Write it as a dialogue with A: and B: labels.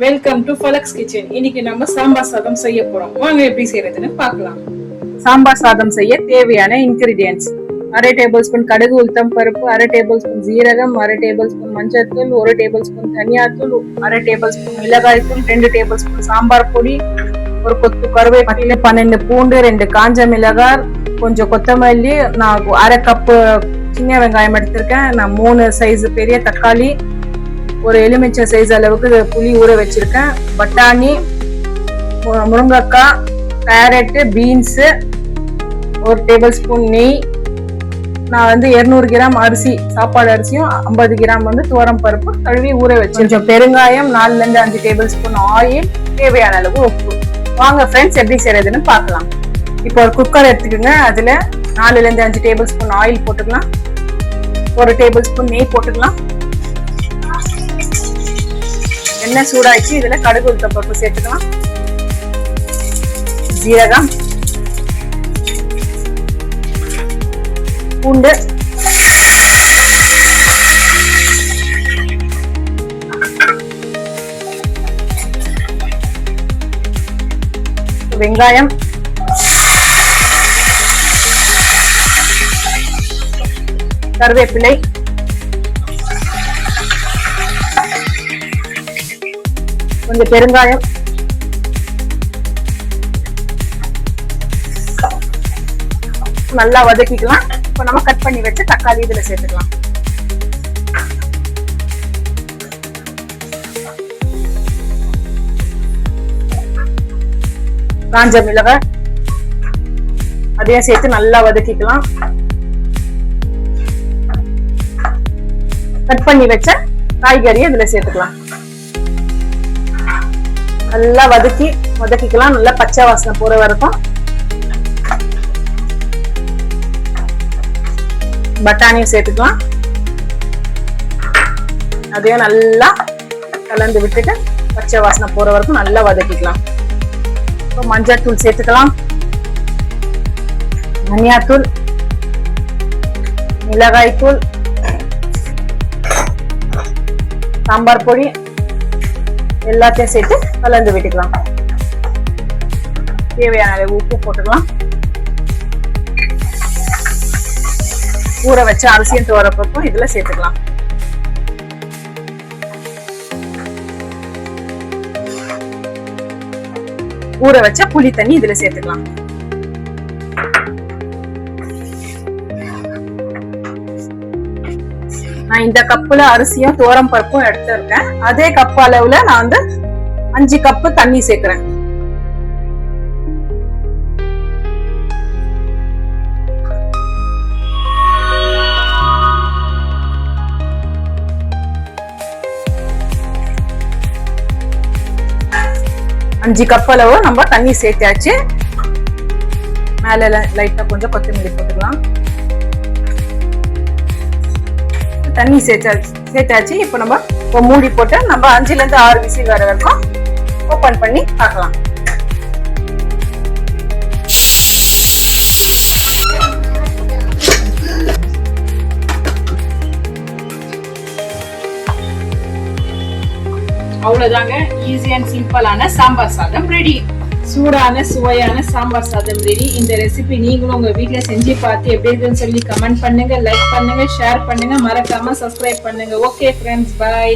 A: Welcome to ஃபலக்ஸ் kitchen. இன்னைக்கு நம்ம சாம்பார் சாதம் செய்ய போறோம். வாங்க எப்படி செய்யறதுன்னு பார்க்கலாம். சாம்பார் சாதம் செய்ய தேவையான இன்கிரிடியன்ஸ்: அரை டேபிள் ஸ்பூன் கடுகு உளுத்தம் பருப்பு, அரை டேபிள் ஸ்பூன் ஜீரகம், அரை டேபிள் ஸ்பூன் மஞ்சள் தூள், 1 டேபிள் ஸ்பூன் தனியாத்தூள், அரை டேபிள் ஸ்பூன் மிளகாய் தூள், 2 டேபிள் ஸ்பூன் சாம்பார் பொடி, ஒரு கொத்து கருவேப்பிலை, 12 பூண்டு, 2 காஞ்ச மிளகாய், கொஞ்சம் கொத்தமல்லி, நான் அரை கப்பு சின்ன வெங்காயம் எடுத்திருக்கேன், நான் 3 சைஸ் பெரிய தக்காளி, ஒரு எலுமிச்சை சைஸ் அளவுக்கு புளி ஊற வச்சிருக்கேன், பட்டாணி, முருங்கைக்காய், கேரட், பீன்ஸ், 1 டேபிள் ஸ்பூன் நெய், நான் 200 கிராம் அரிசி, சாப்பாடு அரிசியும் 50 கிராம் துவரம் பருப்பு கழுவி ஊற வச்சு, கொஞ்சம் பெருங்காயம், 4 to 5 டேபிள் ஸ்பூன் ஆயில், தேவையான அளவு உப்பு. வாங்க ஃப்ரெண்ட்ஸ் எப்படி செய்யறதுன்னு பார்க்கலாம். இப்போ ஒரு குக்கர் எடுத்துக்கோங்க. அதுல 4 to 5 டேபிள் ஸ்பூன் ஆயில் போட்டுக்கலாம். 1 டேபிள் ஸ்பூன் நெய் போட்டுக்கலாம். எண்ணெய் சூடாயிடுச்சு. இதுல கடுகு உளுத்தம் பருப்பு சேர்த்துக்கலாம், ஜீரகம், பூண்டு, வெங்காயம், கருவேப்பிலை, கொஞ்சம் பெருங்காயம், நல்லா வதக்கிக்கலாம். இப்போ நம்ம கட் பண்ணி வச்சு தக்காளி இதுல சேர்த்துக்கலாம். காஞ்ச மிளகாய் அதையும் சேர்த்து நல்லா வதக்கிக்கலாம். கட் பண்ணி வச்ச காய்கறியை இதுல சேர்த்துக்கலாம். நல்லா வதக்கிக்கலாம். நல்லா பச்சை வாசனை போற வரைக்கும். பட்டாணியும் சேர்த்துக்கலாம். அதையும் நல்லா கலந்து விட்டுட்டு பச்சை வாசனை போற வரைக்கும் நல்லா வதக்கிக்கலாம். மஞ்சள் தூள் சேர்த்துக்கலாம், தனியாத்தூள், மிளகாய் தூள், சாம்பார் பொடி எல்லாத்தையும் சேர்த்து கலந்து விட்டுக்கலாம். தேவையான அளவு உப்பு போட்டுக்கலாம். ஊற வச்ச அரிசியும் துவரப்பருப்பும் இதுல சேர்த்துக்கலாம். ஊற வச்ச புளி தண்ணி இதுல சேர்த்துக்கலாம். நான் இந்த கப்புல அரிசியும் துவரம் பருப்பும் எடுத்திருக்கேன். அதே கப் அளவுல நான் 5 கப்பு தண்ணி சேர்க்கிறேன். அஞ்சு கப் அளவு நம்ம தண்ணி சேர்த்தாச்சு. மேல லைட்டா கொஞ்சம் கொத்தமல்லி போட்டுக்கலாம். தண்ணி சேர்த்தாச்சு. இப்போ நம்ம மூடி போட்டு நம்ம 5 to 6 விசில் வர வரைக்கும் ஓபன் பண்ணி பார்க்கலாம். அவ்வளவுதாங்க, ஈஸி அண்ட் சிம்பிளான சாம்பார் சாதம் ரெடி. சூடான சுவையான சாம்பார் சாதம் ரெடி. இந்த ரெசிபி நீங்களும் உங்க வீட்டுல செஞ்சு பார்த்து எப்படி இருக்குன்னு சொல்லி கமெண்ட் பண்ணுங்க, லைக் பண்ணுங்க, ஷேர் பண்ணுங்க, மறக்காம சப்ஸ்கிரைப் பண்ணுங்க. Okay friends, by.